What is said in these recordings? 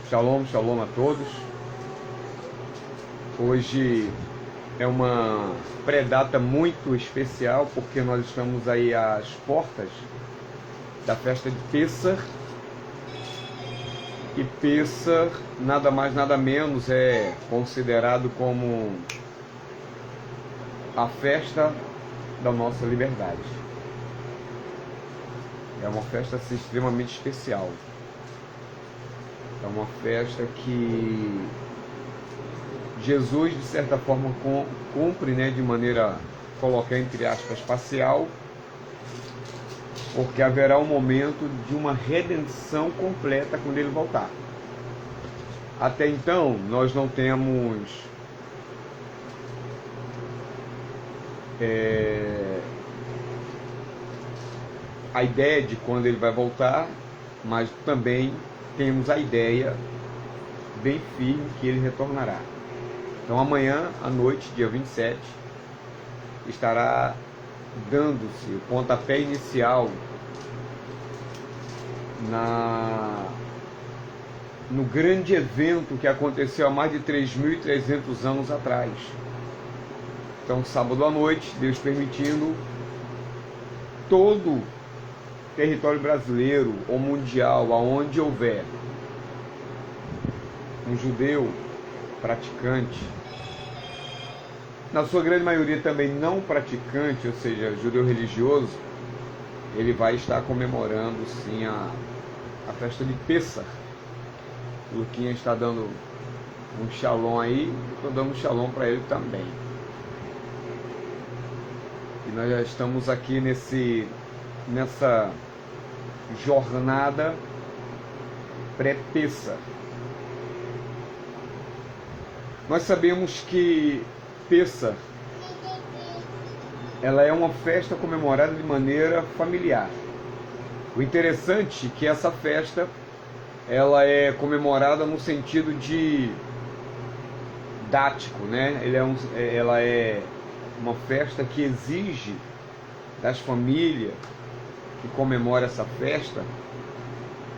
Shalom, shalom a todos. Hoje é uma pré-data muito especial, porque nós estamos aí às portas da festa de Pêssar. E Pêssar, nada mais nada menos, é considerado como a festa da nossa liberdade. É uma festa assim, extremamente especial. É uma festa que Jesus, de certa forma, cumpre, de maneira, colocar entre aspas, parcial, porque haverá um momento de uma redenção completa quando ele voltar. Até então, nós não temos a ideia de quando ele vai voltar, mas também temos a ideia bem firme que ele retornará. Então amanhã à noite, dia 27, estará dando-se o pontapé inicial no grande evento que aconteceu há mais de 3.300 anos atrás. Então sábado à noite, Deus permitindo, todo território brasileiro ou mundial, aonde houver um judeu praticante, na sua grande maioria também não praticante, ou seja, judeu religioso, ele vai estar comemorando sim a festa de Pêssar. O Luquinha está dando um shalom aí, estou dando um shalom para ele também. E nós já estamos aqui nessa jornada pré-Pêssar. Nós sabemos que Pêssar, ela é uma festa comemorada de maneira familiar. O interessante é que essa festa, ela é comemorada no sentido de didático, Ela é uma festa que exige das famílias que comemora essa festa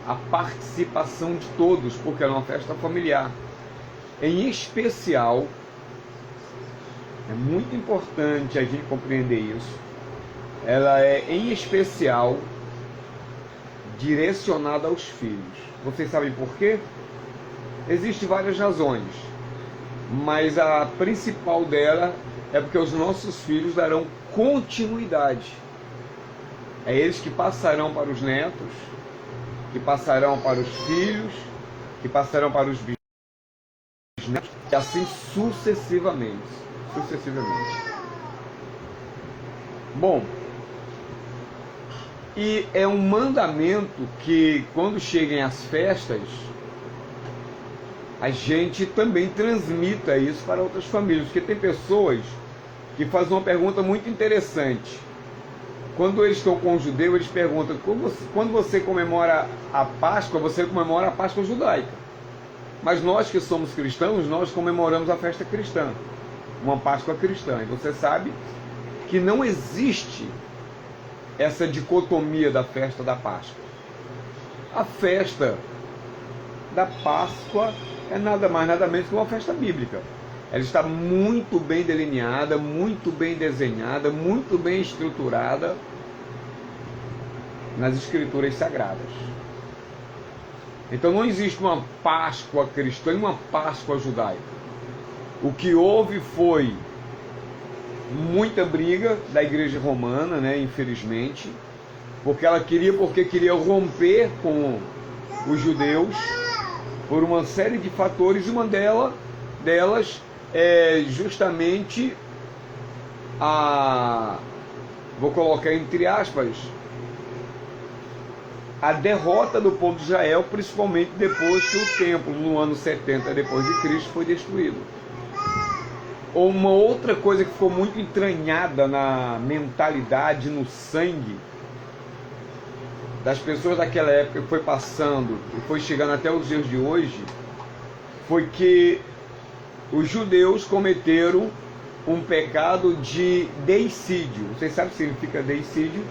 a participação de todos, porque ela é uma festa familiar. Em especial, é muito importante a gente compreender isso, ela é em especial direcionada aos filhos. Vocês sabem por quê? Existem várias razões, mas a principal dela é porque os nossos filhos darão continuidade. É eles que passarão para os netos, que passarão para os filhos, que passarão para os bisnetos, e assim sucessivamente. Bom, e é um mandamento que, quando cheguem as festas, a gente também transmita isso para outras famílias, porque tem pessoas que fazem uma pergunta muito interessante. Quando eles estão com o judeu, eles perguntam: quando você comemora a Páscoa, você comemora a Páscoa judaica. Mas nós que somos cristãos, nós comemoramos a festa cristã, uma Páscoa cristã. E você sabe que não existe essa dicotomia da festa da Páscoa. A festa da Páscoa é nada mais, nada menos que uma festa bíblica. Ela está muito bem delineada, muito bem desenhada, muito bem estruturada nas Escrituras Sagradas. Então não existe uma Páscoa cristã e uma Páscoa judaica. O que houve foi muita briga da Igreja Romana, infelizmente, porque queria romper com os judeus por uma série de fatores. Uma delas é justamente vou colocar entre aspas, a derrota do povo de Israel, principalmente depois que o templo, no ano 70 depois de Cristo, foi destruído. Uma outra coisa que ficou muito entranhada na mentalidade, no sangue das pessoas daquela época, que foi passando e foi chegando até os dias de hoje, foi que os judeus cometeram um pecado de deicídio. Vocês sabem o que significa deicídio?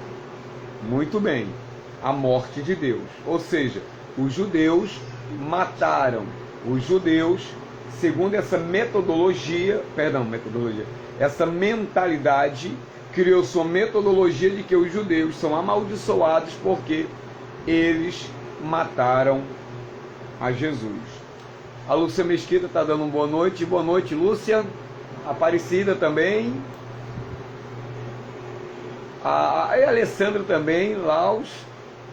Muito bem. a morte de Deus. Ou seja, os judeus mataram os judeus segundo essa essa mentalidade, criou sua metodologia de que os judeus são amaldiçoados porque eles mataram a Jesus. A Lúcia Mesquita está dando uma boa noite. Boa noite, Lúcia. Aparecida também. A Alessandra também, Laos.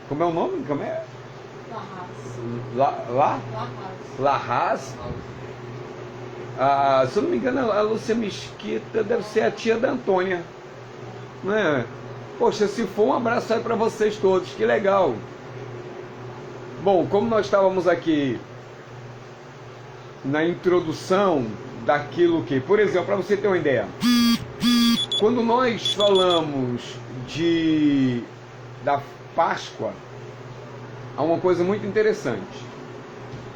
Como é o nome? Como é? Larraz. Se eu não me engano, a Lúcia Mesquita deve ser a tia da Antônia. Não é? Poxa, se for, um abraço aí para vocês todos. Que legal. Bom, como nós estávamos aqui na introdução daquilo que, por exemplo, para você ter uma ideia, quando nós falamos da Páscoa, há uma coisa muito interessante.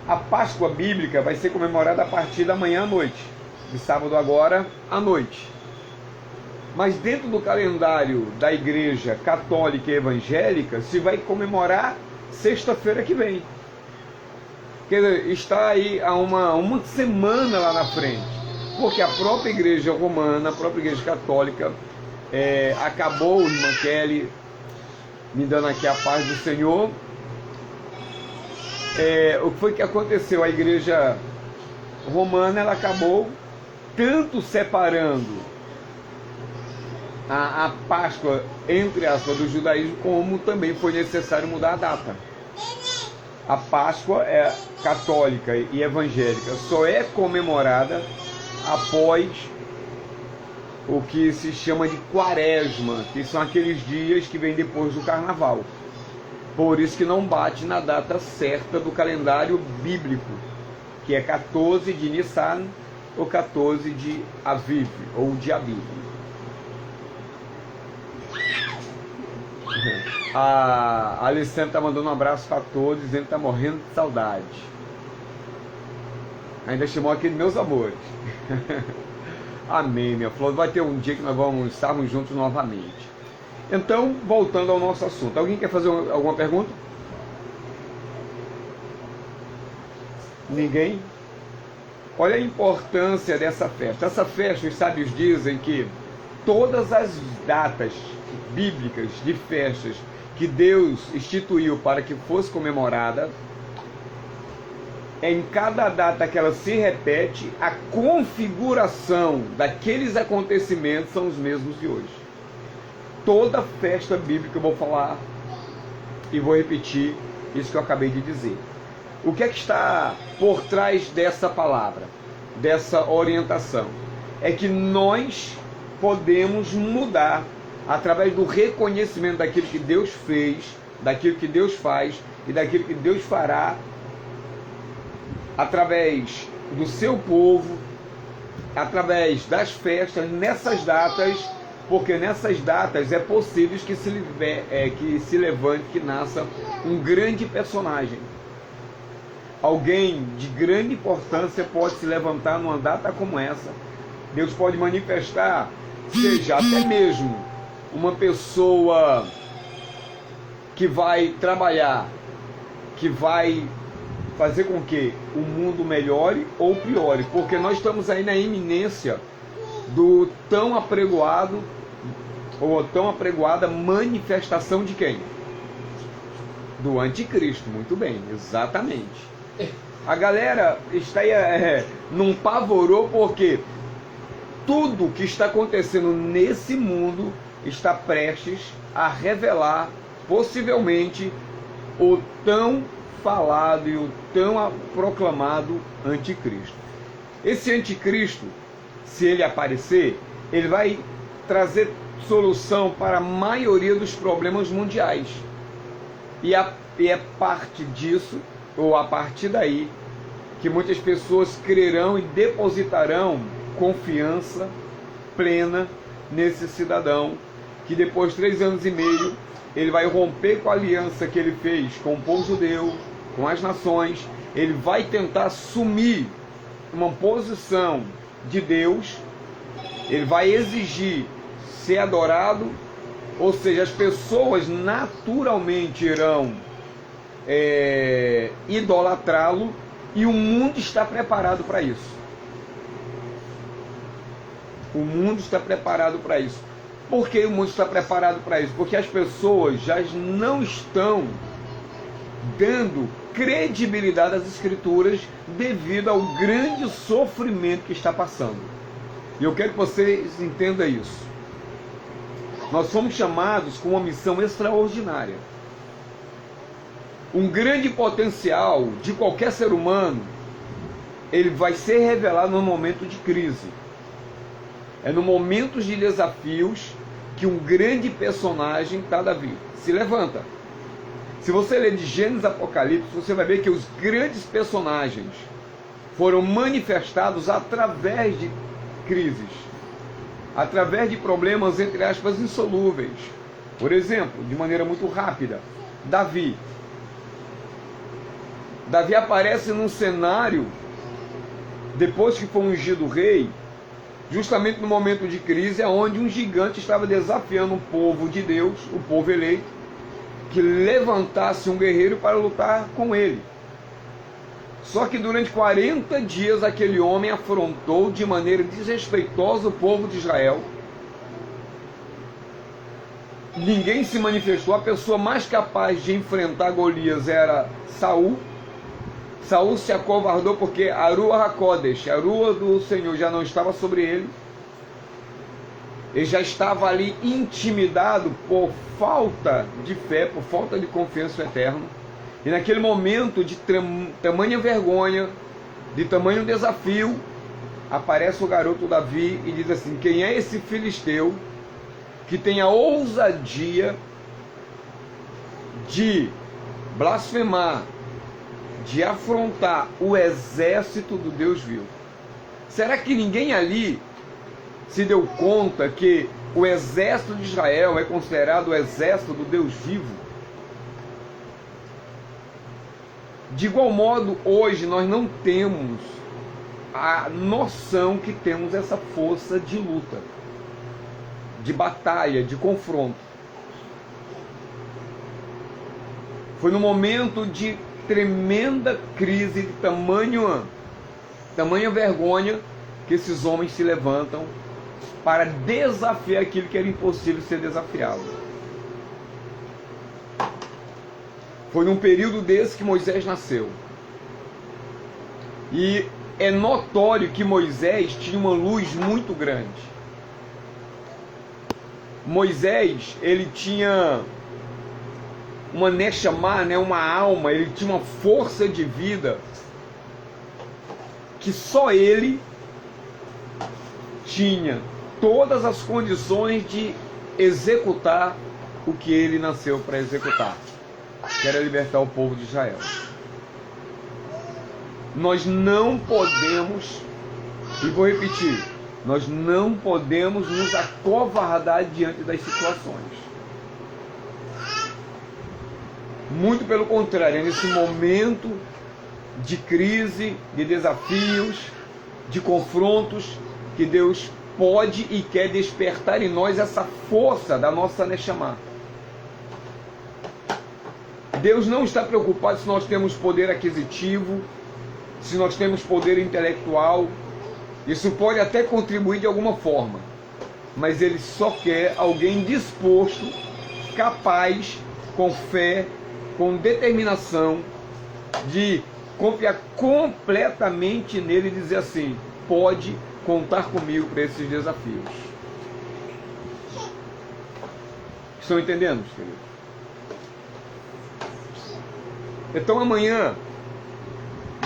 A Páscoa bíblica vai ser comemorada a partir da manhã à noite, de sábado agora à noite. Mas dentro do calendário da Igreja Católica e Evangélica, se vai comemorar sexta-feira que vem. Quer dizer, está aí há uma semana lá na frente, porque a própria Igreja Romana, a própria Igreja Católica, acabou, irmã Kelly, me dando aqui a paz do Senhor. O que foi que aconteceu? A Igreja Romana, ela acabou tanto separando a Páscoa, entre aspas, do judaísmo, como também foi necessário mudar a data. A Páscoa católica e evangélica só é comemorada após o que se chama de Quaresma, que são aqueles dias que vêm depois do Carnaval. Por isso que não bate na data certa do calendário bíblico, que é 14 de Nissan ou 14 de Aviv, ou de Aviv. A Alessandra está mandando um abraço para todos, dizendo que está morrendo de saudade. Ainda chamou aqui de meus amores. Amém, minha flor. Vai ter um dia que nós vamos estarmos juntos novamente. Então, voltando ao nosso assunto. Alguém quer fazer alguma pergunta? Ninguém? Olha a importância dessa festa. Essa festa, os sábios dizem que todas as datas bíblicas de festas que Deus instituiu para que fosse comemorada, em cada data que ela se repete, a configuração daqueles acontecimentos são os mesmos de hoje. Toda festa bíblica, eu vou falar e vou repetir isso que eu acabei de dizer. O que é que está por trás dessa palavra, dessa orientação? É que nós podemos mudar através do reconhecimento daquilo que Deus fez, daquilo que Deus faz e daquilo que Deus fará através do seu povo, através das festas, nessas datas, porque nessas datas é possível que se levante, que nasça um grande personagem. Alguém de grande importância pode se levantar numa data como essa. Deus pode manifestar, seja até mesmo uma pessoa que vai trabalhar, que vai fazer com que o mundo melhore ou piore, porque nós estamos aí na iminência do tão apregoado ou tão apregoada manifestação de quem? Do anticristo. Muito bem, exatamente. A galera está aí, não pavorou, porque tudo que está acontecendo nesse mundo está prestes a revelar possivelmente o tão falado e o tão proclamado anticristo. Esse anticristo, se ele aparecer, ele vai trazer solução para a maioria dos problemas mundiais. E é parte disso, ou a partir daí, que muitas pessoas crerão e depositarão confiança plena nesse cidadão, que depois de 3 anos e meio, ele vai romper com a aliança que ele fez com o povo judeu, com as nações. Ele vai tentar assumir uma posição de Deus, ele vai exigir ser adorado Ou seja, as pessoas naturalmente irão idolatrá-lo, e o mundo está preparado para isso. O mundo está preparado para isso. Por que o mundo está preparado para isso? Porque as pessoas já não estão dando credibilidade às Escrituras devido ao grande sofrimento que está passando. E eu quero que vocês entendam isso. Nós somos chamados com uma missão extraordinária. Um grande potencial de qualquer ser humano, ele vai ser revelado no momento de crise. É no momento de desafios que um grande personagem, Davi, se levanta. Se você ler de Gênesis a Apocalipse, você vai ver que os grandes personagens foram manifestados através de crises, através de problemas, entre aspas, insolúveis. Por exemplo, de maneira muito rápida, Davi. Davi aparece num cenário, depois que foi ungido rei, justamente no momento de crise, onde um gigante estava desafiando o povo de Deus, o povo eleito, que levantasse um guerreiro para lutar com ele. Só que durante 40 dias aquele homem afrontou de maneira desrespeitosa o povo de Israel. Ninguém se manifestou. A pessoa mais capaz de enfrentar Golias era Saul. Saul se acovardou porque a Ruach HaKodesh, a Ruach do Senhor, já não estava sobre ele. Ele já estava ali intimidado por falta de fé, por falta de confiança no Eterno. E naquele momento de tamanha vergonha, de tamanho desafio, aparece o garoto Davi e diz assim: quem é esse filisteu que tem a ousadia de blasfemar, de afrontar o exército do Deus vivo? Será que ninguém ali se deu conta que o exército de Israel é considerado o exército do Deus vivo? De igual modo, hoje nós não temos a noção que temos essa força de luta, de batalha, de confronto. Foi no momento de tremenda crise, de tamanha vergonha, que esses homens se levantam para desafiar aquilo que era impossível ser desafiado. Foi num período desse que Moisés nasceu. E é notório que Moisés tinha uma luz muito grande. Moisés, ele tinha uma Neshama, uma alma, ele tinha uma força de vida que só ele tinha todas as condições de executar o que ele nasceu para executar, que era libertar o povo de Israel. Nós não podemos, e vou repetir, nós não podemos nos acovardar diante das situações. Muito pelo contrário, é nesse momento de crise, de desafios, de confrontos, que Deus pode e quer despertar em nós essa força da nossa Neshama. Deus não está preocupado se nós temos poder aquisitivo, se nós temos poder intelectual. Isso pode até contribuir de alguma forma, mas Ele só quer alguém disposto, capaz, com fé, com determinação, de confiar completamente nele e dizer assim: pode contar comigo para esses desafios. Estão entendendo, queridos? Então amanhã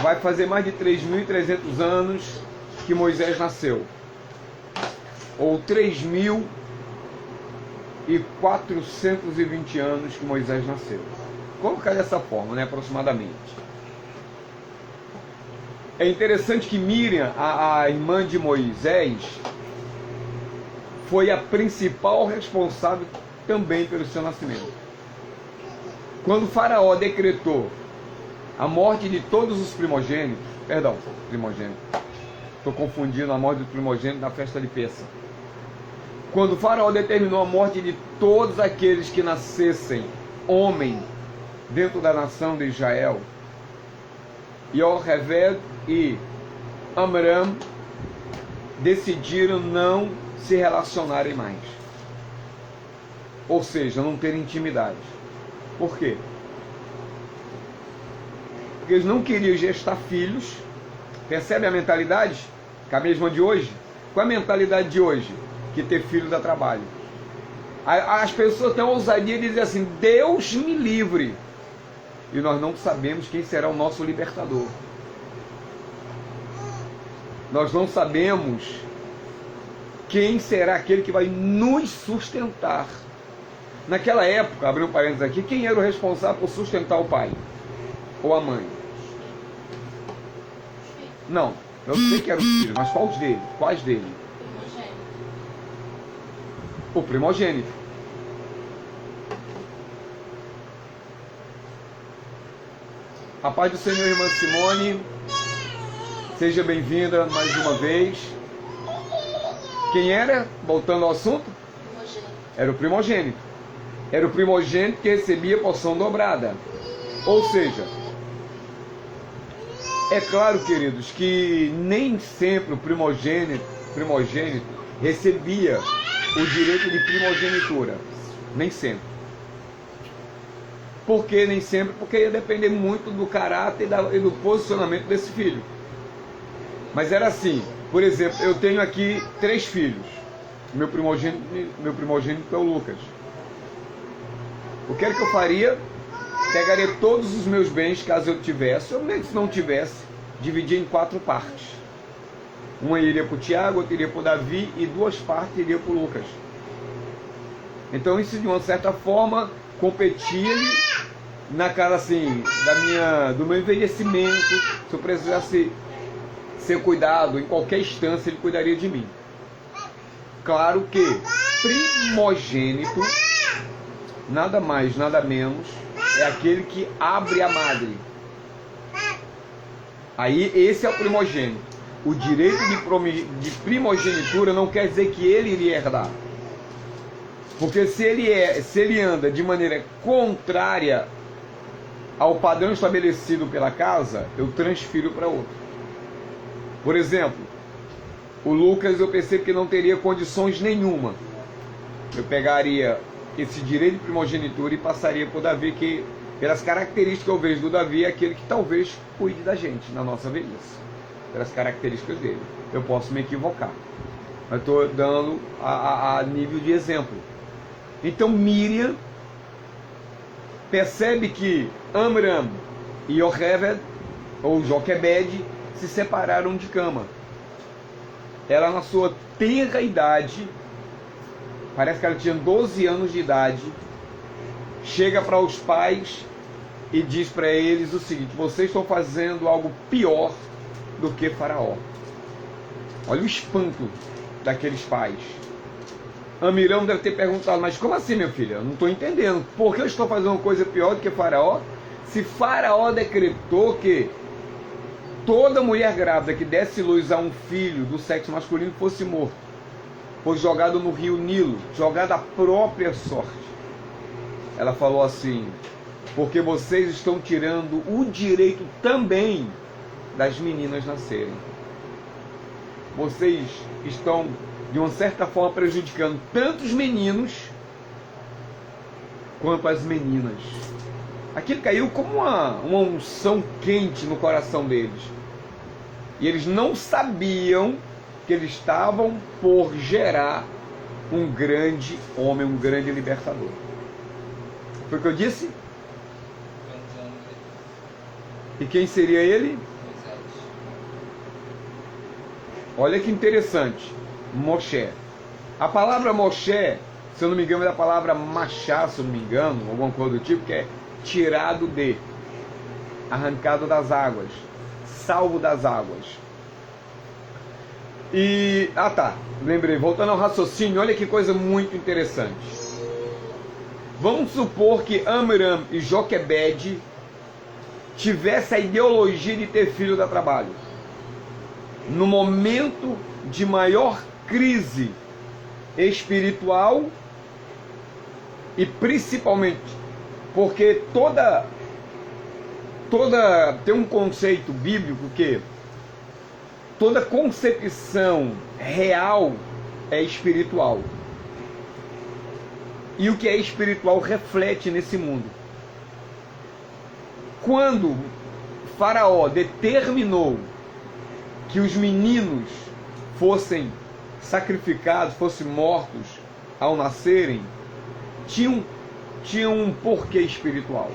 vai fazer mais de 3.300 anos que Moisés nasceu, ou 3.420 anos que Moisés nasceu. Colocar dessa forma, aproximadamente. É interessante que Miriam, a irmã de Moisés, foi a principal responsável também pelo seu nascimento. Quando o faraó decretou a morte de todos os primogênitos, estou confundindo a morte do primogênito da festa de Pêssah. quando o faraó determinou a morte de todos aqueles que nascessem homem dentro da nação de Israel, Yocheved e Amram decidiram não se relacionarem mais. Ou seja, não ter intimidade. Por quê? Porque eles não queriam gestar filhos. Percebe a mentalidade? Que é a mesma de hoje? Qual é a mentalidade de hoje? Que ter filho dá trabalho. As pessoas têm a ousadia de dizer assim: Deus me livre. E nós não sabemos quem será o nosso libertador. Nós não sabemos quem será aquele que vai nos sustentar. Naquela época, abriu um parênteses aqui, quem era o responsável por sustentar o pai? Ou a mãe? Não, eu sei que eram os filhos, mas quais dele? Quais dele? O primogênito. A paz do Senhor, irmã Simone. Seja bem-vinda mais uma vez. Quem era? Voltando ao assunto? Era o primogênito. Era o primogênito que recebia porção dobrada. Ou seja, é claro, queridos, que nem sempre o primogênito recebia o direito de primogenitura. Nem sempre. Por que nem sempre? Porque ia depender muito do caráter e do posicionamento desse filho. Mas era assim, por exemplo, eu tenho aqui 3 filhos. Meu primogênito é o Lucas. O que era que eu faria? Pegaria todos os meus bens, caso eu tivesse, ou mesmo se não tivesse, dividia em 4 partes. Uma iria para o Tiago, outra iria para o Davi e 2 partes iriam para o Lucas. Então isso, de uma certa forma, competia-lhe na cara assim, do meu envelhecimento. Se eu precisasse ser cuidado em qualquer instância, ele cuidaria de mim. Claro que primogênito, nada mais, nada menos, é aquele que abre a madre. Aí esse é o primogênito. O direito de primogenitura não quer dizer que ele iria herdar. Porque se ele anda de maneira contrária ao padrão estabelecido pela casa, eu transfiro para outro. Por exemplo, o Lucas, eu percebo que não teria condições nenhuma. Eu pegaria esse direito de primogenitura e passaria para o Davi, que pelas características que eu vejo do Davi, é aquele que talvez cuide da gente na nossa velhice. Pelas características dele. Eu posso me equivocar. Mas estou dando a nível de exemplo. Então Miriam percebe que Amram e Yocheved, ou Joquebed, se separaram de cama. Ela, na sua tenra idade, parece que ela tinha 12 anos de idade, chega para os pais e diz para eles o seguinte: vocês estão fazendo algo pior do que Faraó. Olha o espanto daqueles pais. Amirão deve ter perguntado: mas como assim, meu filho? Eu não estou entendendo. Por que eu estou fazendo uma coisa pior do que Faraó? Se Faraó decretou que toda mulher grávida que desse luz a um filho do sexo masculino fosse morto, foi jogado no rio Nilo, jogado à própria sorte. Ela falou assim: porque vocês estão tirando o direito também das meninas nascerem. Vocês estão, de uma certa forma, prejudicando tanto os meninos quanto as meninas. Aquilo caiu como uma unção quente no coração deles. E eles não sabiam que eles estavam por gerar um grande homem, um grande libertador. Foi o que eu disse? E quem seria ele? Olha que interessante. Moshe. A palavra Moshe, se eu não me engano, é da palavra machá, se eu não me engano, alguma coisa do tipo, que é tirado de, arrancado das águas, salvo das águas. E, lembrei, voltando ao raciocínio, olha que coisa muito interessante. Vamos supor que Amram e Joquebed tivessem a ideologia de ter filho dá trabalho. No momento de maior crise espiritual e principalmente porque tem um conceito bíblico que toda concepção real é espiritual. E o que é espiritual reflete nesse mundo. Quando Faraó determinou que os meninos fossem sacrificados, fossem mortos ao nascerem, tinha um porquê espiritual.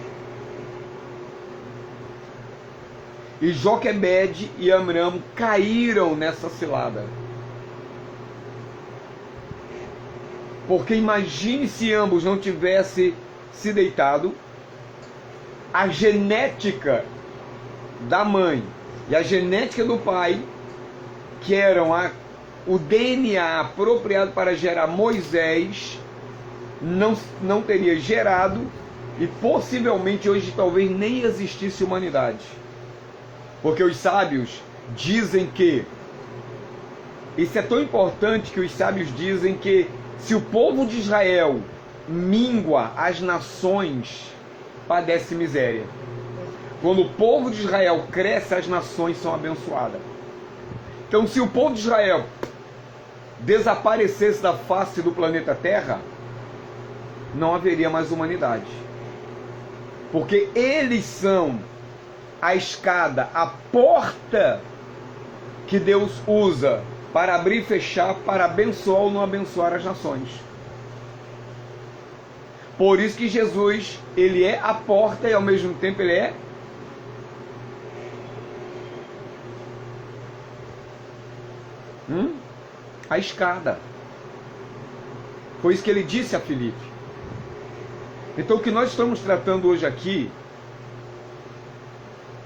E Joquebede e Amram caíram nessa cilada. Porque imagine se ambos não tivessem se deitado, a genética da mãe e a genética do pai, que eram o DNA apropriado para gerar Moisés, não teria gerado, e possivelmente hoje talvez nem existisse humanidade. Porque os sábios dizem que, isso é tão importante que os sábios dizem que se o povo de Israel mingua, as nações padecem miséria. Quando o povo de Israel cresce, as nações são abençoadas. Então, se o povo de Israel desaparecesse da face do planeta Terra, não haveria mais humanidade. Porque eles são a escada, a porta que Deus usa para abrir e fechar, para abençoar ou não abençoar as nações. Por isso que Jesus, ele é a porta e ao mesmo tempo ele é a escada. Foi isso que ele disse a Filipe. Então o que nós estamos tratando hoje aqui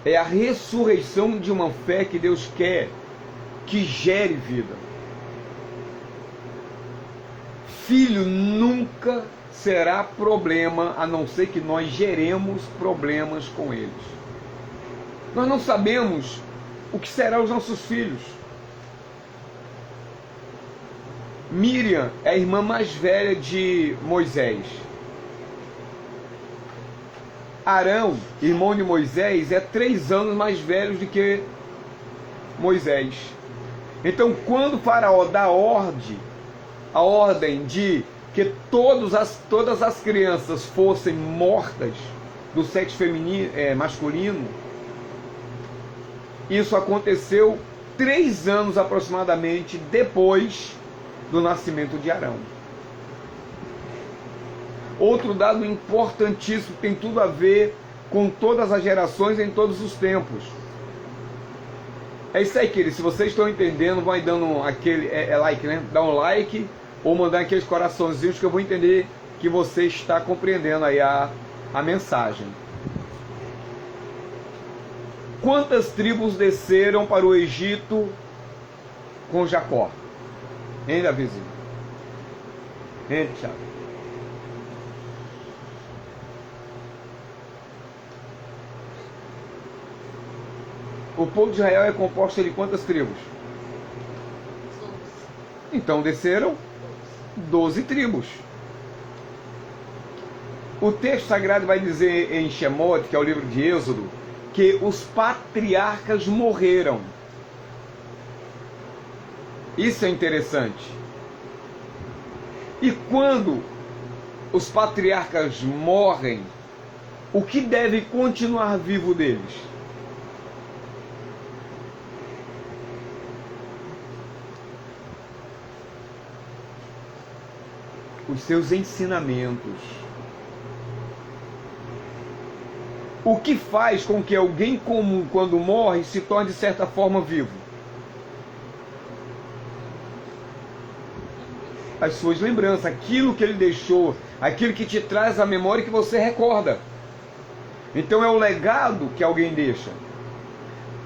é a ressurreição de uma fé que Deus quer que gere vida. Filho nunca será problema, a não ser que nós geremos problemas com eles. Nós não sabemos o que serão os nossos filhos. Miriam é a irmã mais velha de Moisés. Arão, irmão de Moisés, é 3 anos mais velho do que Moisés. Então, quando o Faraó dá a ordem de que todas as crianças fossem mortas do sexo masculino, isso aconteceu 3 anos aproximadamente depois do nascimento de Arão. Outro dado importantíssimo, tem tudo a ver com todas as gerações em todos os tempos. É isso aí, queridos. Se vocês estão entendendo, vai dando aquele like, né? Dá um like ou mandar aqueles coraçõezinhos que eu vou entender que você está compreendendo aí a mensagem. Quantas tribos desceram para o Egito com Jacó? Hein, Davizinho? Hein, Thiago? O povo de Israel é composto de quantas tribos? 12. Então desceram 12 tribos. O texto sagrado vai dizer em Shemot, que é o livro de Êxodo, que os patriarcas morreram. Isso é interessante. E quando os patriarcas morrem, o que deve continuar vivo deles? Os seus ensinamentos. O que faz com que alguém comum, quando morre, se torne de certa forma vivo? As suas lembranças, aquilo que ele deixou, aquilo que te traz à memória e que você recorda. Então é o legado que alguém deixa.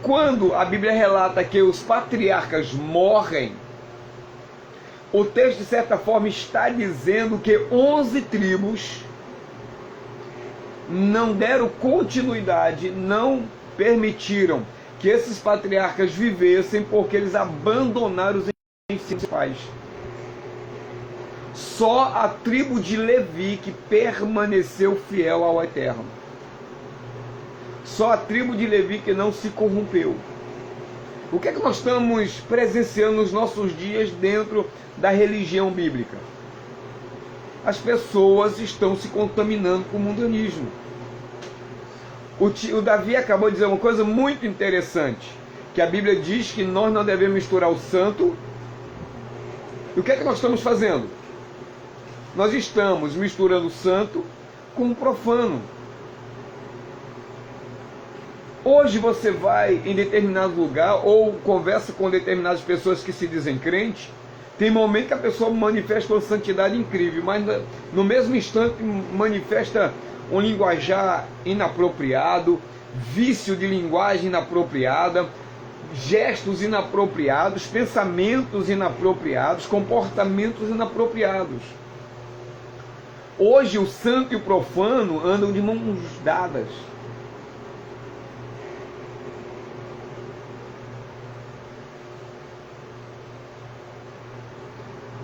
Quando a Bíblia relata que os patriarcas morrem, o texto de certa forma está dizendo que 11 tribos não deram continuidade, não permitiram que esses patriarcas vivessem porque eles abandonaram os ensinos pais. Só a tribo de Levi que permaneceu fiel ao Eterno. Só a tribo de Levi que não se corrompeu. O que é que nós estamos presenciando nos nossos dias dentro da religião bíblica? As pessoas estão se contaminando com o mundanismo. O Davi acabou de dizer uma coisa muito interessante, que a Bíblia diz que nós não devemos misturar o santo. E o que é que nós estamos fazendo? Nós estamos misturando o santo com o profano. Hoje você vai em determinado lugar ou conversa com determinadas pessoas que se dizem crentes, tem momento que a pessoa manifesta uma santidade incrível, mas no mesmo instante manifesta um linguajar inapropriado, vício de linguagem inapropriada, gestos inapropriados, pensamentos inapropriados, comportamentos inapropriados. Hoje o santo e o profano andam de mãos dadas.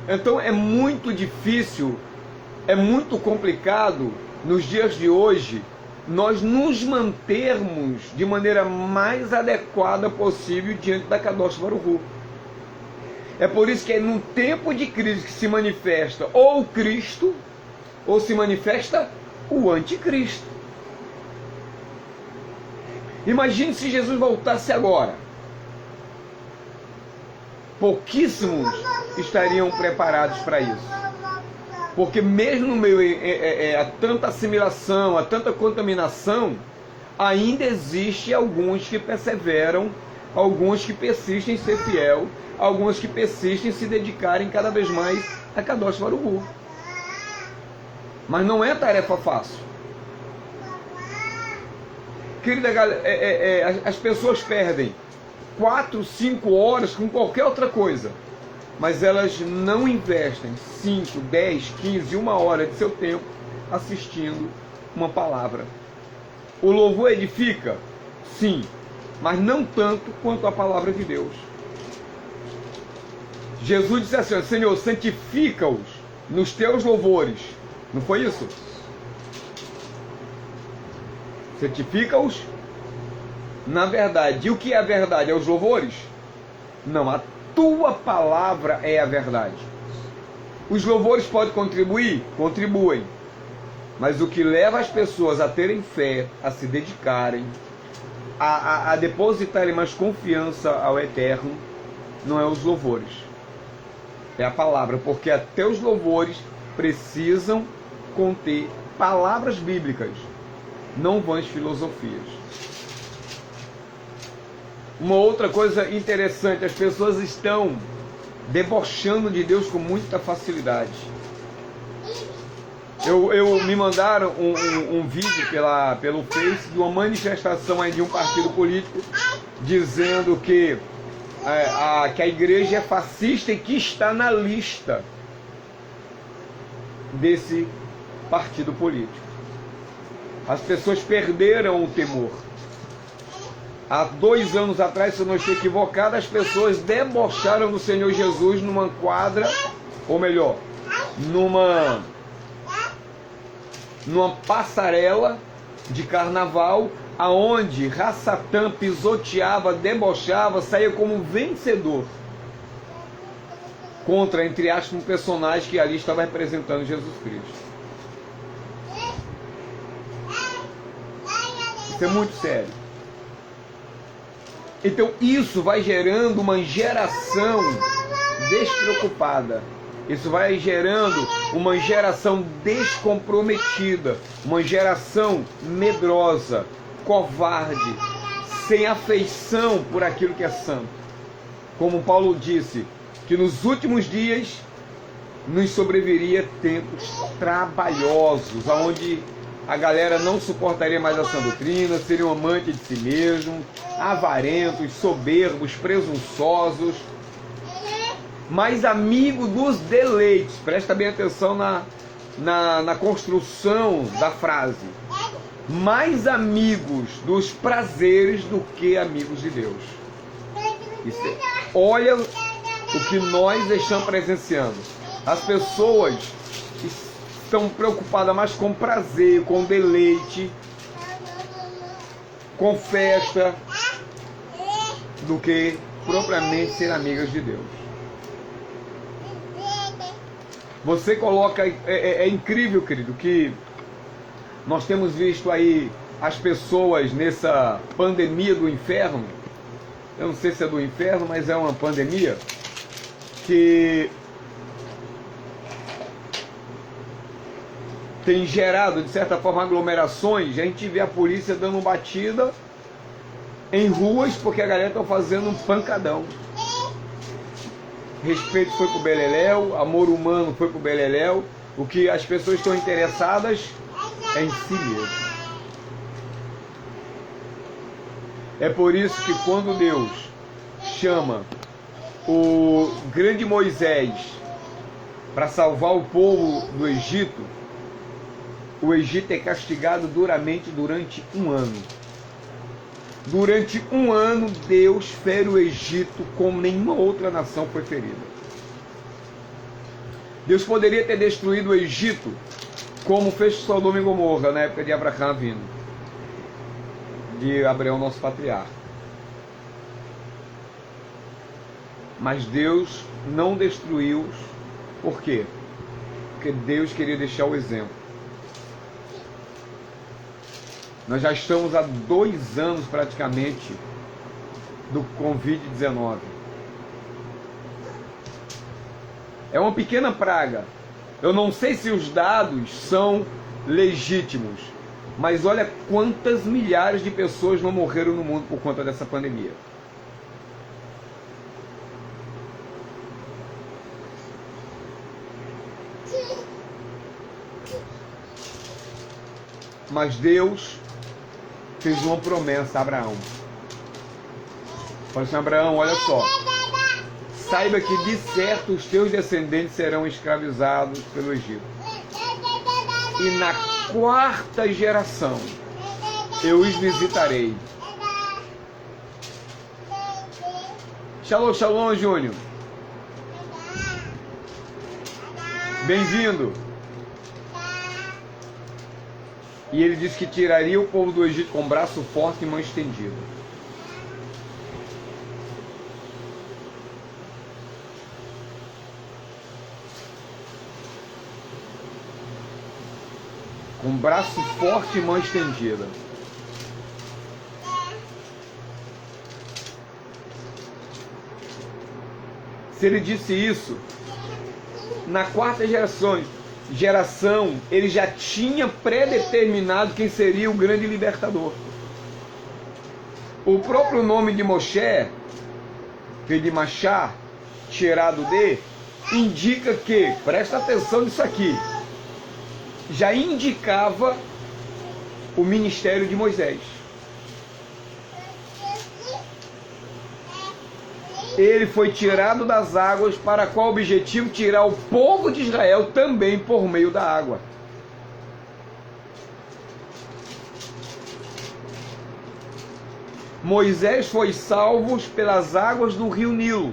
Então é muito difícil, é muito complicado nos dias de hoje nós nos mantermos de maneira mais adequada possível diante da Kadosh Baruch Hu. É por isso que é num tempo de crise que se manifesta ou o Cristo ou se manifesta o anticristo. Imagine se Jesus voltasse agora. Pouquíssimos estariam preparados para isso. Porque mesmo no meio a tanta assimilação, a tanta contaminação, ainda existe alguns que perseveram, alguns que persistem em ser fiel, alguns que persistem em se dedicarem cada vez mais a Kadosh Baruch Hu. Mas não é tarefa fácil. Querida galera, as pessoas perdem 4, 5 horas com qualquer outra coisa, mas elas não investem 5, 10, 15, 1 hora de seu tempo assistindo uma palavra. O louvor edifica? Sim, mas não tanto quanto a palavra de Deus. Jesus disse assim: Senhor, santifica-os nos teus louvores. Não foi isso? Santifica-os na verdade. E o que é a verdade? É os louvores? Não, a tua palavra é a verdade. Os louvores podem contribuir? Contribuem. Mas o que leva as pessoas a terem fé, a se dedicarem, a depositarem mais confiança ao Eterno, não é os louvores. É a palavra, porque até os louvores precisam conter palavras bíblicas, não vãs filosofias. Uma outra coisa interessante, as pessoas estão debochando de Deus com muita facilidade. Me mandaram um vídeo pelo Face de uma manifestação aí de um partido político dizendo que a igreja é fascista e que está na lista desse partido político. As pessoas perderam o temor. Há 2 anos atrás, se eu não estou equivocado, as pessoas debocharam do Senhor Jesus numa quadra, ou melhor, numa passarela de carnaval, aonde Rassatã pisoteava, debochava, saía como vencedor contra, entre aspas, um personagem que ali estava representando Jesus Cristo. Isso é muito sério. Então isso vai gerando uma geração despreocupada. Isso vai gerando uma geração descomprometida, uma geração medrosa, covarde, sem afeição por aquilo que é santo. Como Paulo disse, que nos últimos dias nos sobreviria tempos trabalhosos, onde a galera não suportaria mais a sã doutrina, seriam amantes de si mesmo, avarentos, soberbos, presunçosos, mais amigo dos deleites. Presta bem atenção na construção da frase. Mais amigos dos prazeres do que amigos de Deus. Olha o que nós estamos presenciando. As pessoas estão preocupadas mais com prazer, com deleite, com festa, do que propriamente ser amigas de Deus. Você coloca, é incrível, querido, que nós temos visto aí as pessoas nessa pandemia do inferno. Eu não sei se é do inferno, mas é uma pandemia que tem gerado, de certa forma, aglomerações. A gente vê a polícia dando batida em ruas porque a galera está fazendo um pancadão. Respeito foi pro beleléu, amor humano foi pro beleléu. O que as pessoas estão interessadas é em si mesmo. É por isso que quando Deus chama o grande Moisés para salvar o povo do Egito, o Egito é castigado duramente durante um ano. Durante um ano, Deus fere o Egito como nenhuma outra nação foi ferida. Deus poderia ter destruído o Egito como fez Sodoma e Gomorra na época de Abraão vindo, de Abraão, nosso patriarca. Mas Deus não destruiu-os. Por quê? Porque Deus queria deixar o exemplo. Nós já estamos há 2 anos praticamente do Covid-19. É uma pequena praga. Eu não sei se os dados são legítimos, mas olha quantas milhares de pessoas não morreram no mundo por conta dessa pandemia. Mas Deus fez uma promessa a Abraão. Falou assim: Abraão, olha só, saiba que de certo os teus descendentes serão escravizados pelo Egito. E na 4ª geração eu os visitarei. Shalom, shalom, Júnior. Bem-vindo. E ele disse que tiraria o povo do Egito com braço forte e mão estendida. Com braço forte e mão estendida. Se ele disse isso, na 4ª geração, ele já tinha predeterminado quem seria o grande libertador. O próprio nome de Moshe, que de Machá, tirado de, indica que, presta atenção nisso aqui, já indicava o ministério de Moisés. Ele foi tirado das águas para qual objetivo? Tirar o povo de Israel também por meio da água. Moisés foi salvo pelas águas do rio Nilo.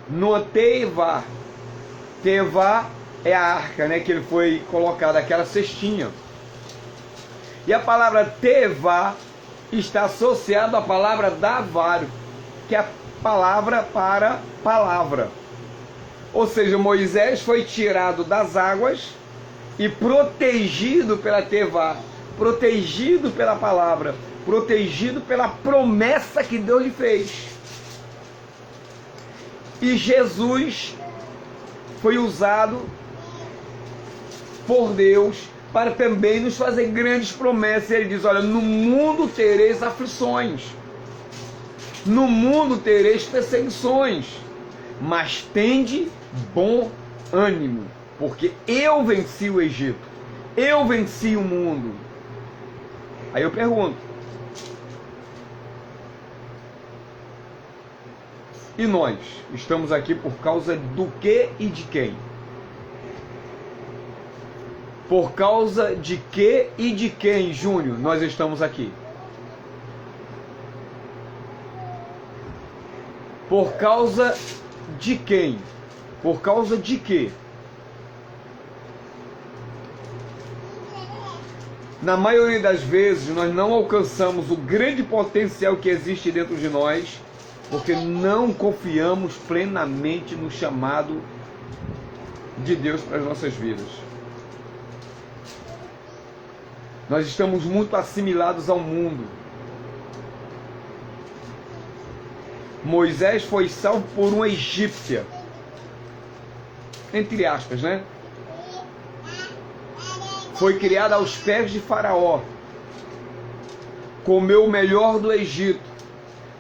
No Tevá. Tevá é a arca, né, que ele foi colocado, aquela cestinha. E a palavra Tevá está associado à palavra davar, que é a palavra para palavra. Ou seja, Moisés foi tirado das águas e protegido pela Tevá, protegido pela palavra, protegido pela promessa que Deus lhe fez. E Jesus foi usado por Deus para também nos fazer grandes promessas. Ele diz: olha, no mundo tereis aflições, no mundo tereis perseguições, mas tende bom ânimo, porque eu venci o Egito, eu venci o mundo. Aí eu pergunto: e nós estamos aqui por causa do que e de quem? Por causa de que e de quem, Júnior, nós estamos aqui? Por causa de quem? Por causa de quê? Na maioria das vezes, nós não alcançamos o grande potencial que existe dentro de nós, porque não confiamos plenamente no chamado de Deus para as nossas vidas. Nós estamos muito assimilados ao mundo. Moisés foi salvo por uma egípcia, entre aspas, né? Foi criado aos pés de Faraó, comeu o melhor do Egito,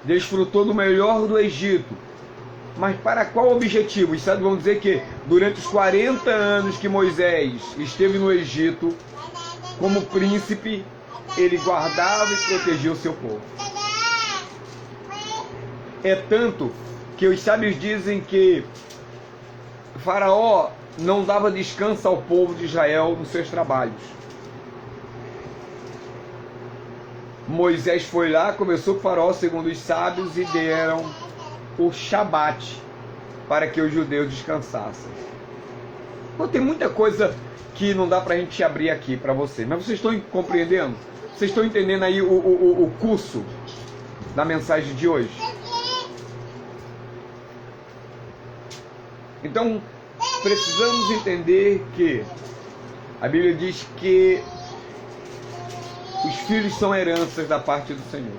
desfrutou do melhor do Egito. Mas para qual objetivo? Os sábios vão dizer que durante os 40 anos que Moisés esteve no Egito, como príncipe, ele guardava e protegia o seu povo. É tanto que os sábios dizem que Faraó não dava descanso ao povo de Israel nos seus trabalhos. Moisés foi lá, conversou com Faraó, segundo os sábios, e deram o Shabat para que os judeus descansassem. Então, tem muita coisa que não dá para a gente abrir aqui para vocês, mas vocês estão compreendendo? Vocês estão entendendo aí o curso da mensagem de hoje? Então, precisamos entender que a Bíblia diz que os filhos são heranças da parte do Senhor.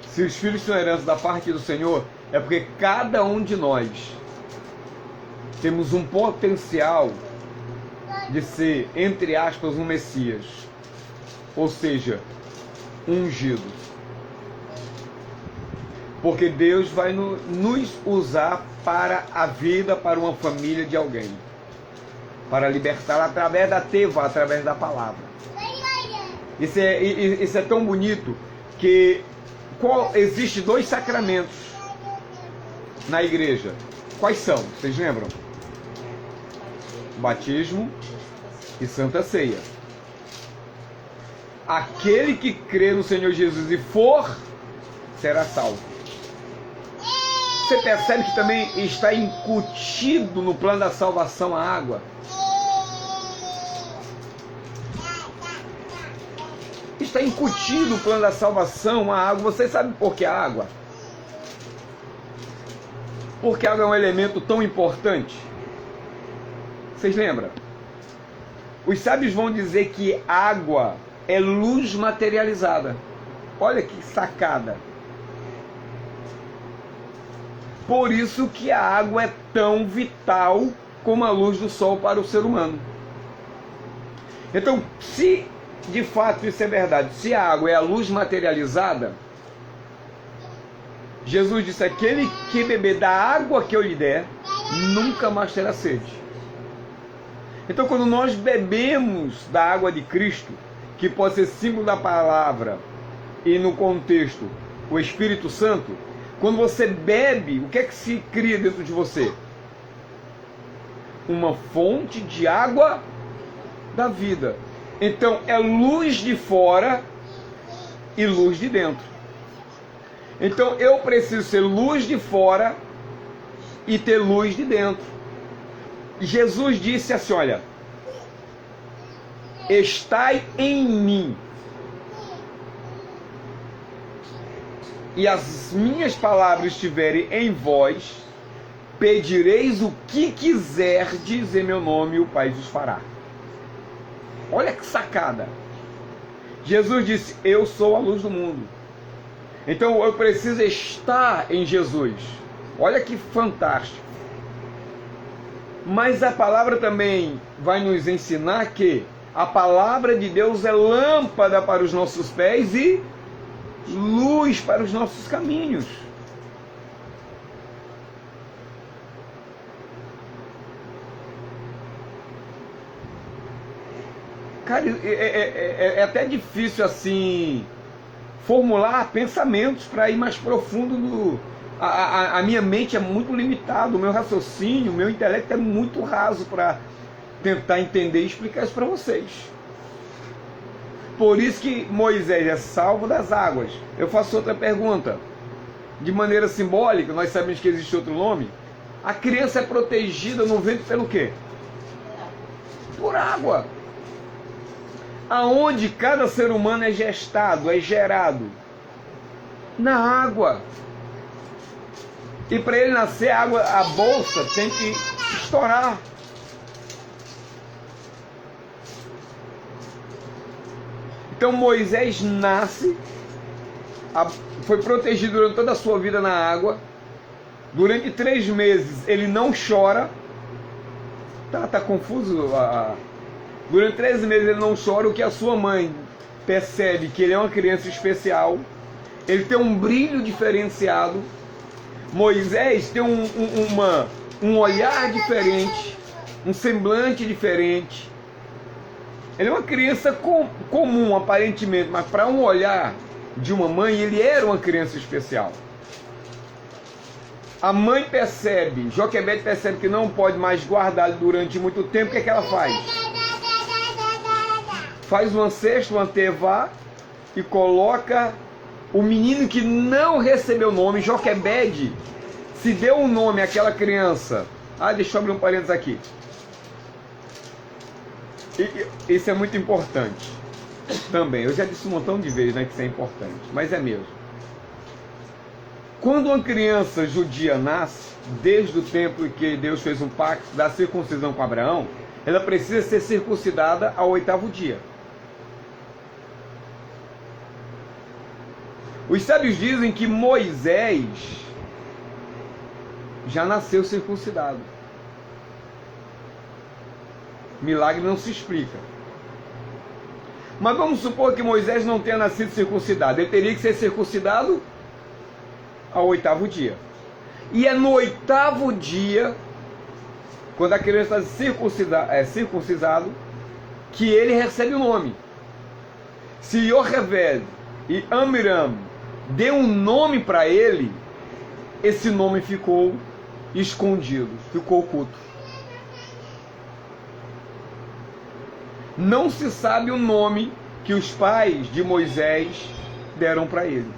Se os filhos são heranças da parte do Senhor, é porque cada um de nós temos um potencial de ser, entre aspas, um Messias. Ou seja, ungido. Porque Deus vai nos usar para a vida, para uma família de alguém. Para libertar através da teva, através da palavra. Isso é tão bonito que existe 2 sacramentos na igreja. Quais são? Vocês lembram? Batismo e Santa Ceia. Aquele que crê no Senhor Jesus e for, será salvo. Você percebe que também está incutido no plano da salvação a água? Está incutido no plano da salvação a água. Você sabe por que a água? Porque a água é um elemento tão importante. Vocês lembram? Os sábios vão dizer que água é luz materializada. Olha que sacada. Por isso que a água é tão vital como a luz do sol para o ser humano. Então, se de fato isso é verdade, se a água é a luz materializada, Jesus disse: aquele que beber da água que eu lhe der, nunca mais terá sede. Então, quando nós bebemos da água de Cristo, que pode ser símbolo da palavra e no contexto o Espírito Santo, quando você bebe, o que é que se cria dentro de você? Uma fonte de água da vida. Então é luz de fora e luz de dentro. Então eu preciso ser luz de fora e ter luz de dentro. Jesus disse assim, olha: estai em mim, e as minhas palavras estiverem em vós, pedireis o que quiserdes em meu nome, e o Pai vos fará. Olha que sacada. Jesus disse: eu sou a luz do mundo. Então eu preciso estar em Jesus. Olha que fantástico. Mas a palavra também vai nos ensinar que a palavra de Deus é lâmpada para os nossos pés e luz para os nossos caminhos. Cara, é até difícil assim formular pensamentos para ir mais profundo. A minha mente é muito limitada, o meu raciocínio, o meu intelecto é muito raso para tentar entender e explicar isso para vocês. Por isso que Moisés é salvo das águas. Eu faço outra pergunta. De maneira simbólica, nós sabemos que existe outro nome. A criança é protegida no ventre pelo quê? Por água. Aonde cada ser humano é gestado, é gerado? Na água. E para ele nascer, a bolsa tem que estourar. Então Moisés nasce, foi protegido durante toda a sua vida na água. Durante 3 meses ele não chora. Tá confuso? Durante 3 meses ele não chora, o que a sua mãe percebe que ele é uma criança especial. Ele tem um brilho diferenciado. Moisés tem um olhar diferente, um semblante diferente. Ele é uma criança comum, aparentemente, mas para um olhar de uma mãe, ele era uma criança especial. A mãe percebe, Joquebede percebe que não pode mais guardá-lo durante muito tempo. O que é que ela faz? Faz uma cesta, uma tevá, e coloca o menino que não recebeu nome. Joquebede se deu um nome àquela criança. Deixa eu abrir um parênteses aqui. Isso é muito importante também. Eu já disse um montão de vezes, né, que isso é importante, mas é mesmo. Quando uma criança judia nasce, desde o tempo em que Deus fez um pacto da circuncisão com Abraão, ela precisa ser circuncidada ao 8º dia. Os sábios dizem que Moisés já nasceu circuncidado. Milagre não se explica. Mas vamos supor que Moisés não tenha nascido circuncidado. Ele teria que ser circuncidado ao 8º dia. E é no 8º dia, quando a criança está circuncisado, que ele recebe o nome. Se Yocheved e Amiram deu um nome para ele, esse nome ficou escondido, ficou oculto. Não se sabe o nome que os pais de Moisés deram para ele.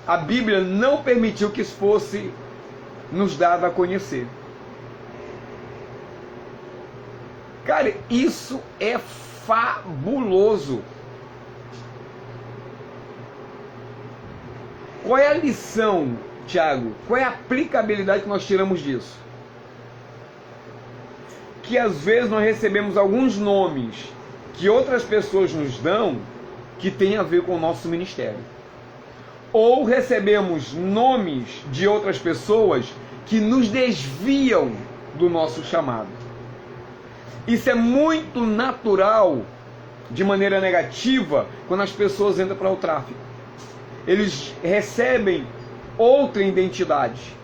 A Bíblia não permitiu que isso fosse nos dado a conhecer. Cara, isso é fabuloso. Qual é a lição, Tiago? Qual é a aplicabilidade que nós tiramos disso? Que às vezes nós recebemos alguns nomes que outras pessoas nos dão que tem a ver com o nosso ministério. Ou recebemos nomes de outras pessoas que nos desviam do nosso chamado. Isso é muito natural, de maneira negativa, quando as pessoas entram para o tráfico. Eles recebem outra identidade.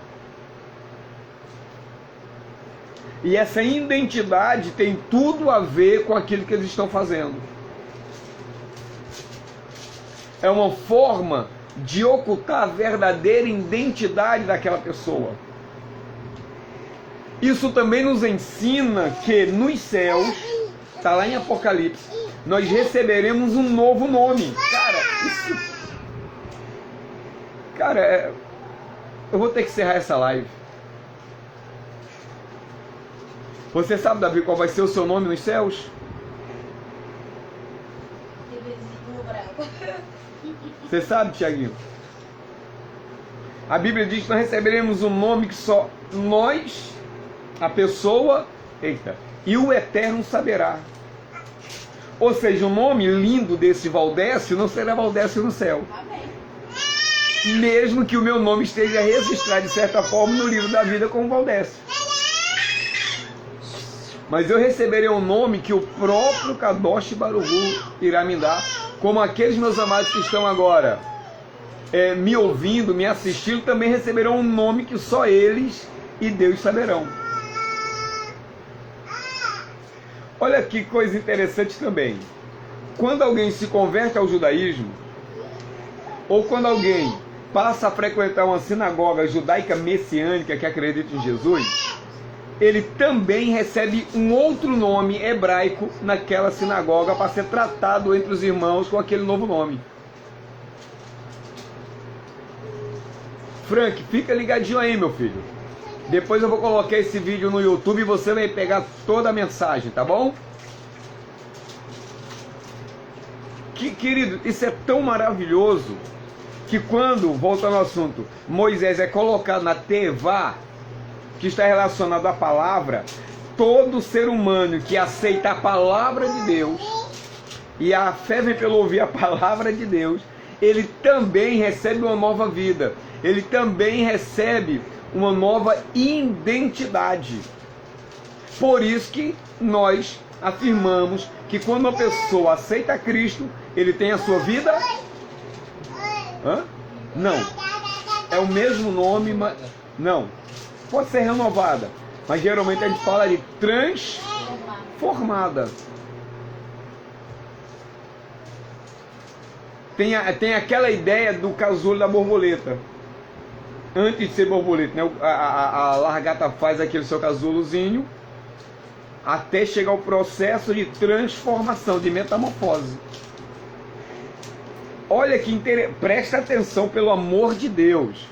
E essa identidade tem tudo a ver com aquilo que eles estão fazendo. É uma forma de ocultar a verdadeira identidade daquela pessoa. Isso também nos ensina que nos céus, está lá em Apocalipse, nós receberemos um novo nome. Cara, eu vou ter que encerrar essa live. Você sabe, Davi, qual vai ser o seu nome nos céus? Você sabe, Tiaguinho? A Bíblia diz que nós receberemos um nome que só nós, a pessoa, e o Eterno saberá. Ou seja, o nome lindo desse Valdécio não será Valdécio no céu. Amém. Mesmo que o meu nome esteja registrado de certa forma no livro da vida como Valdécio. Mas eu receberei um nome que o próprio Kadosh Baruch Hu irá me dar, como aqueles meus amados que estão agora me ouvindo, me assistindo, também receberão um nome que só eles e Deus saberão. Olha que coisa interessante também. Quando alguém se converte ao judaísmo, ou quando alguém passa a frequentar uma sinagoga judaica messiânica que acredita em Jesus, ele também recebe um outro nome hebraico naquela sinagoga para ser tratado entre os irmãos com aquele novo nome. Frank, fica ligadinho aí, meu filho. Depois eu vou colocar esse vídeo no YouTube e você vai pegar toda a mensagem, tá bom? Querido, isso é tão maravilhoso que quando, voltando ao assunto, Moisés é colocado na Tevá, que está relacionado à palavra, todo ser humano que aceita a palavra de Deus, e a fé vem pelo ouvir a palavra de Deus, ele também recebe uma nova vida, ele também recebe uma nova identidade. Por isso que nós afirmamos que quando uma pessoa aceita Cristo, ele tem a sua vida... Não. É o mesmo nome, mas... Não. Pode ser renovada, mas geralmente a gente fala de transformada. Tem aquela ideia do casulo da borboleta. Antes de ser borboleta, né? A largata faz aquele seu casulozinho até chegar ao processo de transformação, de metamorfose. Olha que interessante, presta atenção, pelo amor de Deus.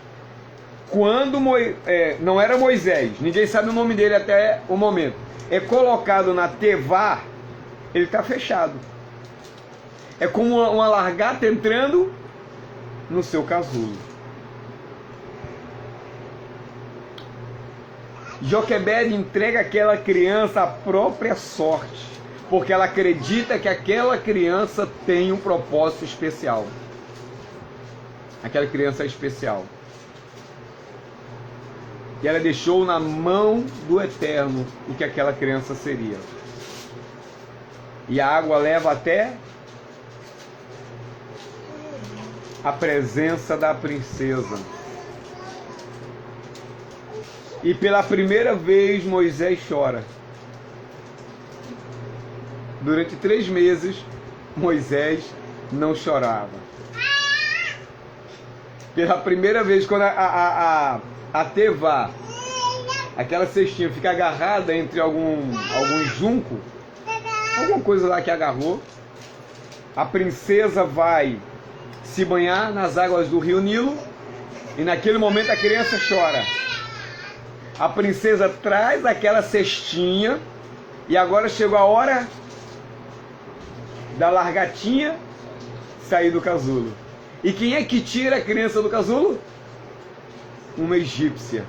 Quando não era Moisés, ninguém sabe o nome dele até o momento, é colocado na Tevá, ele está fechado. É como uma largata entrando no seu casulo. Joquebed entrega àquela criança a própria sorte, porque ela acredita que aquela criança tem um propósito especial. Aquela criança é especial. E ela deixou na mão do Eterno o que aquela criança seria. E a água leva até a presença da princesa. E pela primeira vez Moisés chora. Durante 3 meses, Moisés não chorava. Pela primeira vez, quando a Tevá, aquela cestinha, fica agarrada entre algum junco, alguma coisa lá que agarrou, a princesa vai se banhar nas águas do rio Nilo, e naquele momento a criança chora. A princesa traz aquela cestinha, e agora chegou a hora da largatinha sair do casulo. E quem é que tira a criança do casulo? Uma egípcia.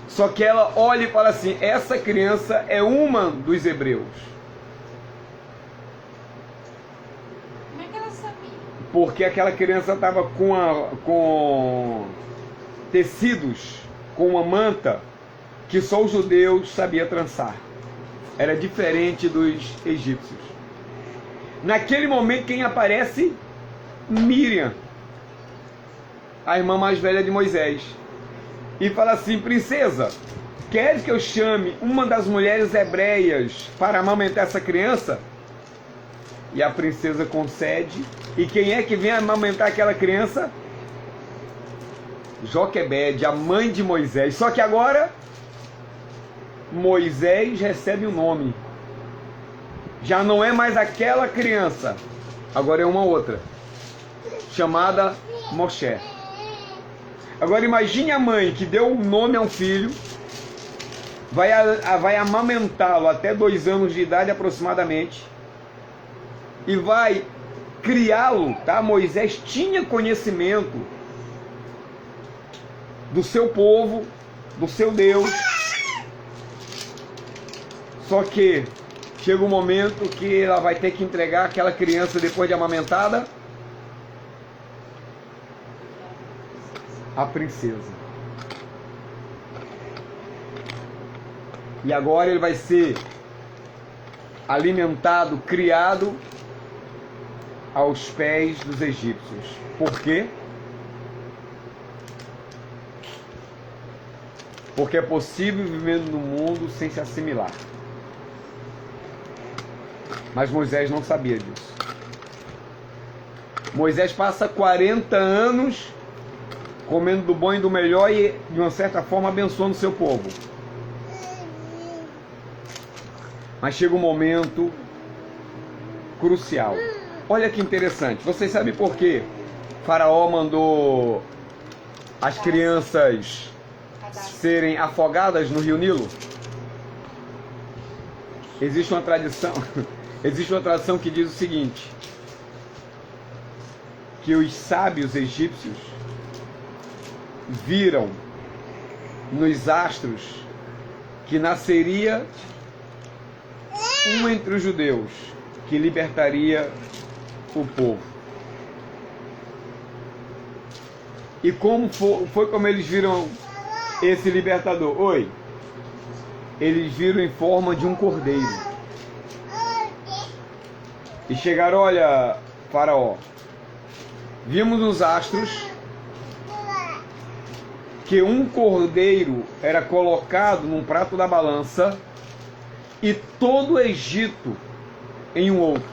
Só que ela olha e fala assim: essa criança é uma dos hebreus. Como é que ela sabia? Porque aquela criança estava com tecidos, com uma manta que só os judeus sabiam trançar. Era diferente dos egípcios. Naquele momento quem aparece? Miriam, a irmã mais velha de Moisés, e fala assim: princesa, queres que eu chame uma das mulheres hebreias para amamentar essa criança? E a princesa concede. E quem é que vem amamentar aquela criança? Joquebed, a mãe de Moisés. Só que agora Moisés recebe um nome. Já não é mais aquela criança, agora é uma outra, chamada Moshe. Agora imagine a mãe que deu um nome a um filho, vai amamentá-lo até 2 anos de idade aproximadamente, e vai criá-lo, tá? Moisés tinha conhecimento do seu povo, do seu Deus, só que chega um momento que ela vai ter que entregar aquela criança depois de amamentada à princesa. E agora ele vai ser alimentado, criado aos pés dos egípcios. Por quê? Porque é possível viver no mundo sem se assimilar. Mas Moisés não sabia disso. Moisés passa 40 anos comendo do bom e do melhor e, de uma certa forma, abençoando o seu povo. Mas chega um momento crucial. Olha que interessante. Vocês sabem por quê? Faraó mandou as crianças serem afogadas no rio Nilo? Existe uma tradição que diz o seguinte: que os sábios egípcios viram nos astros que nasceria um entre os judeus que libertaria o povo. E como foi como eles viram esse libertador? Eles viram em forma de um cordeiro. E chegaram, olha, Faraó, vimos nos astros que um cordeiro era colocado num prato da balança e todo o Egito em um outro.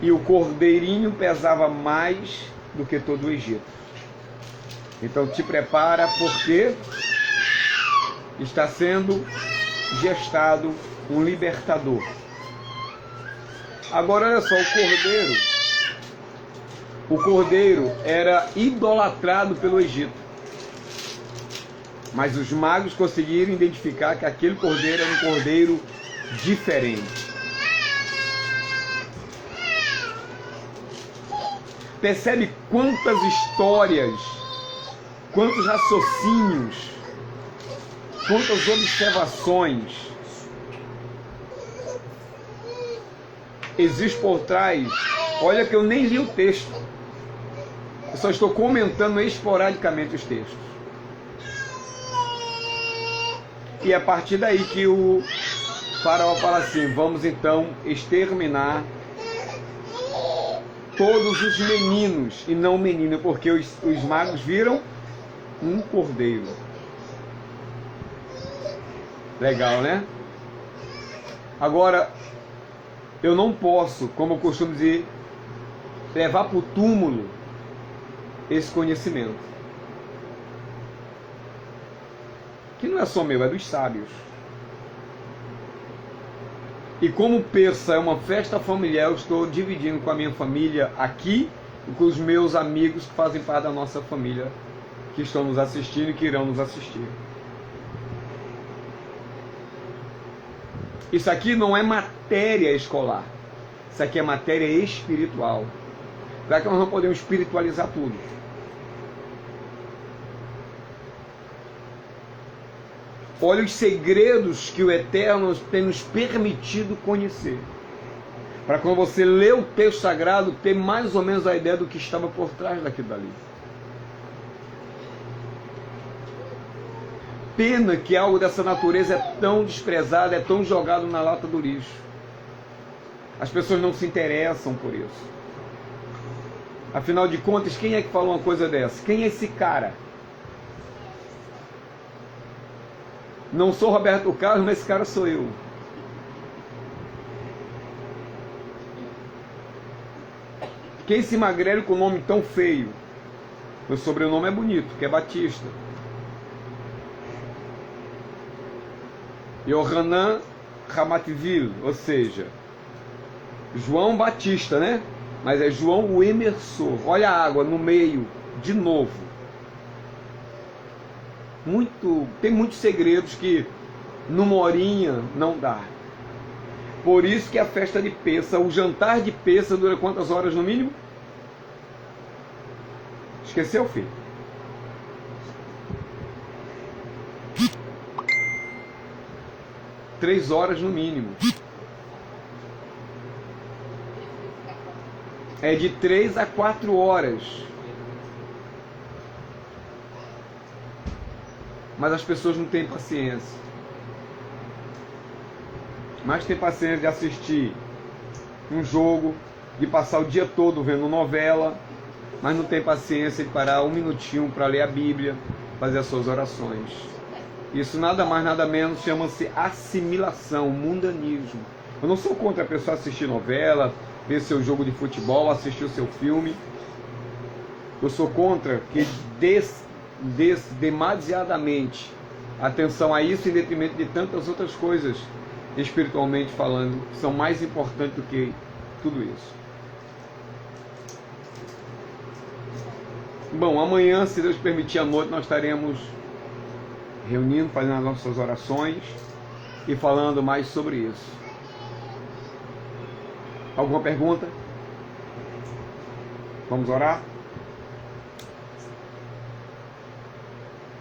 E o cordeirinho pesava mais do que todo o Egito. Então te prepara, porque está sendo gestado um libertador. Agora olha só, o cordeiro era idolatrado pelo Egito. Mas os magos conseguiram identificar que aquele cordeiro era um cordeiro diferente. Percebe quantas histórias, quantos raciocínios, quantas observações existe por trás. Olha que eu nem li o texto, eu só estou comentando esporadicamente os textos. E é a partir daí que o Faraó fala assim: vamos então exterminar todos os meninos e não menino, porque os magos viram um cordeiro. Legal, né? Agora, eu não posso, como eu costumo dizer, levar para o túmulo esse conhecimento, que não é só meu, é dos sábios. E como Pêssah é uma festa familiar, eu estou dividindo com a minha família aqui e com os meus amigos que fazem parte da nossa família, que estão nos assistindo e que irão nos assistir. Isso aqui não é matéria escolar, isso aqui é matéria espiritual. Claro que nós não podemos espiritualizar tudo. Olha os segredos que o Eterno tem nos permitido conhecer. Para quando você lê o texto sagrado, ter mais ou menos a ideia do que estava por trás daquilo dali. Pena que algo dessa natureza é tão desprezado, é tão jogado na lata do lixo. As pessoas não se interessam por isso. Afinal de contas, quem é que falou uma coisa dessa? Quem é esse cara? Não sou Roberto Carlos, mas esse cara sou eu. Quem é esse magrelo com nome tão feio? Meu sobrenome é bonito, que é Batista. Yohanan Ramatville, ou seja, João Batista, né? Mas é João o Emersor. Olha a água no meio, de novo. Tem muitos segredos que numa horinha não dá. Por isso que a festa de Pêssah, o jantar de Pêssah dura quantas horas no mínimo? Esqueceu, filho? Três horas no mínimo. É de 3 a 4 horas. Mas as pessoas não têm paciência. Mas tem paciência de assistir um jogo, de passar o dia todo vendo novela, mas não tem paciência de parar um minutinho para ler a Bíblia, fazer as suas orações. Isso nada mais, nada menos chama-se assimilação, mundanismo. Eu não sou contra a pessoa assistir novela, ver seu jogo de futebol, assistir o seu filme. Eu sou contra que demasiadamente atenção a isso em detrimento de tantas outras coisas espiritualmente falando, são mais importantes do que tudo isso. Bom, amanhã, se Deus permitir, à noite, nós estaremos reunindo, fazendo as nossas orações e falando mais sobre isso. Alguma pergunta? Vamos orar?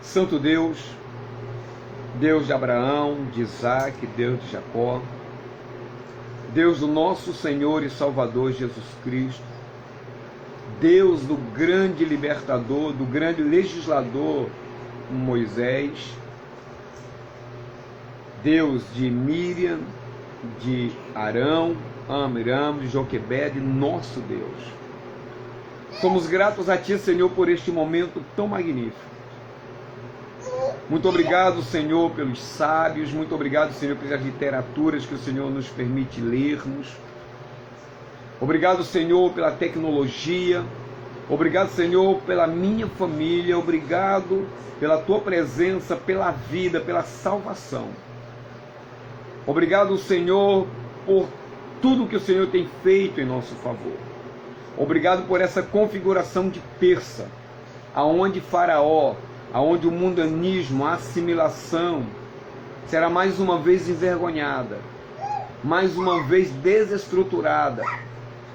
Santo Deus, Deus de Abraão, de Isaac, Deus de Jacó, Deus do nosso Senhor e Salvador Jesus Cristo, Deus do grande libertador, do grande legislador Moisés, Deus de Miriam, de Arão, Amiram, de Joquebede, nosso Deus. Somos gratos a Ti, Senhor, por este momento tão magnífico. Muito obrigado, Senhor, pelos sábios, muito obrigado, Senhor, pelas literaturas que o Senhor nos permite lermos. Obrigado, Senhor, pela tecnologia. Obrigado, Senhor, pela minha família. Obrigado pela Tua presença, pela vida, pela salvação. Obrigado, Senhor, por tudo que o Senhor tem feito em nosso favor. Obrigado por essa configuração de Persa, aonde Faraó, aonde o mundanismo, a assimilação, será mais uma vez envergonhada, mais uma vez desestruturada,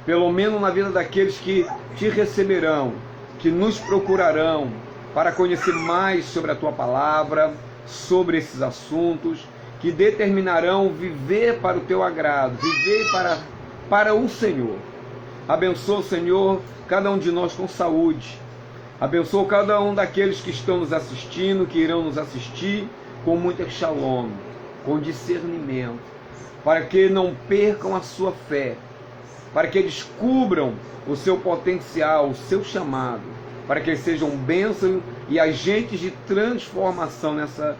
pelo menos na vida daqueles que Te receberão, que nos procurarão para conhecer mais sobre a Tua palavra, sobre esses assuntos, que determinarão viver para o Teu agrado, viver para o Senhor. Abençoa, Senhor, cada um de nós com saúde. Abençoa cada um daqueles que estão nos assistindo, que irão nos assistir, com muita shalom, com discernimento, para que não percam a sua fé, para que descubram o seu potencial, o seu chamado, para que eles sejam bênçãos e agentes de transformação nessa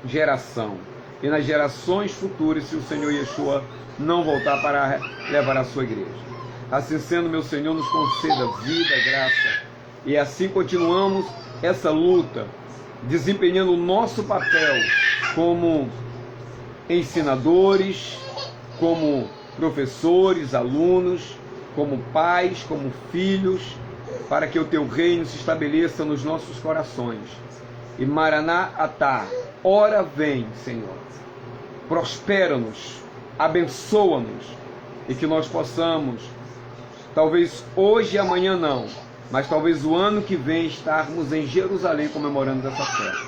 geração e nas gerações futuras, se o Senhor Yeshua não voltar para levar a sua igreja. Assim sendo, meu Senhor, nos conceda vida, graça, e assim continuamos essa luta, desempenhando o nosso papel como ensinadores, como professores, alunos, como pais, como filhos, para que o Teu reino se estabeleça nos nossos corações. E Maraná Atá, ora vem, Senhor. Prospera-nos, abençoa-nos, e que nós possamos, talvez hoje e amanhã não, mas talvez o ano que vem estarmos em Jerusalém comemorando essa festa.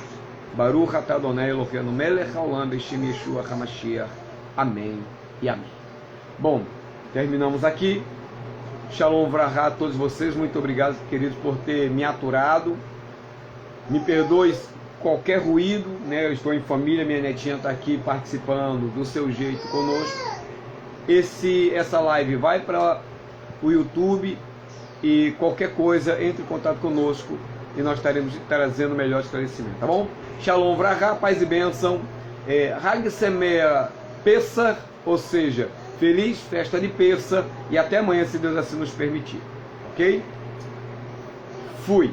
Baruch atah Adonai Eloheinu melech haolam b'shem Yeshua HaMashiach. Amém e amém. Bom, terminamos aqui. Shalom Vrahá a todos vocês. Muito obrigado, queridos, por ter me aturado. Me perdoe qualquer ruído, né? Eu estou em família, minha netinha está aqui participando do seu jeito conosco. Essa live vai para o YouTube e qualquer coisa, entre em contato conosco e nós estaremos trazendo melhor esclarecimento, tá bom? Shalom Vrahá, paz e bênção. Hag Sameach Pesach, ou seja, feliz festa de Pesach, e até amanhã, se Deus assim nos permitir. Ok? Fui.